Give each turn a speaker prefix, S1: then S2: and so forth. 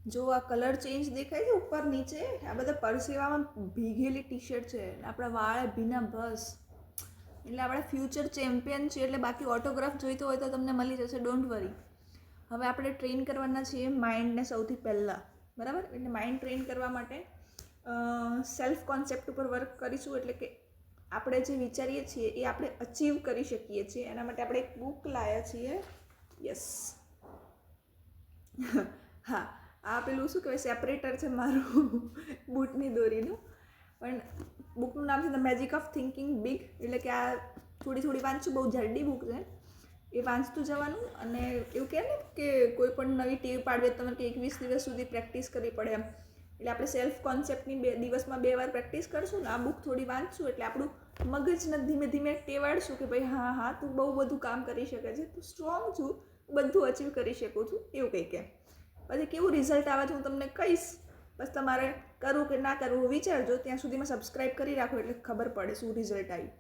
S1: જો આ colour change દેખાય છે ઉપર નીચે, આ બધા પરસેવામાં ભીગેલી ટી શર્ટ છે, આપણા વાળ ભીના બસ. એટલે આપણે ફ્યુચર ચેમ્પિયન છીએ, એટલે બાકી ઓટોગ્રાફ જોઈતો હોય તો તમને મળી જશે, ડોન્ટ વરી. હવે આપણે ટ્રેન કરવાના છીએ માઇન્ડને સૌથી પહેલાં, બરાબર? એટલે માઇન્ડ ટ્રેન કરવા માટે સેલ્ફ કોન્સેપ્ટ ઉપર વર્ક કરીશું. એટલે કે આપણે જે વિચારીએ છીએ એ આપણે અચીવ કરી શકીએ છીએ. એના માટે આપણે એક બુક લાવ્યા છીએ. યસ. હા, આ પેલું શું કહેવાય, સેપરેટર છે મારું બૂટની દોરીનું. પણ બુકનું નામ છે the magic of thinking big. એટલે કે આ થોડી થોડી વાંચું, બહુ જલ્દી બુક છે. એ વાંચતું જવાનું. અને એવું કહે ને કે કોઈ પણ નવી ટેવ પાડવી તમારે કે 21 દિવસ સુધી પ્રેક્ટિસ કરવી પડે એમ. એટલે આપણે સેલ્ફ કોન્સેપ્ટની દિવસમાં 2 વાર પ્રેક્ટિસ કરશું ને, આ બુક થોડી વાંચશું એટલે આપણું મગજને ધીમે ધીમે ટેવાડશું કે ભાઈ હા તું બહુ બધું કામ કરી શકે છે, તું સ્ટ્રોંગ છું, બધું અચીવ કરી શકું છું, એવું કંઈ કે. પછી કેવું રિઝલ્ટ આવે છે હું તમને કહીશ. બસ તમારે કરવું કે ના કરવું વિચારજો. ત્યાં સુધીમાં સબસ્ક્રાઈબ કરી રાખો એટલે ખબર પડે શું રિઝલ્ટ આવ્યું.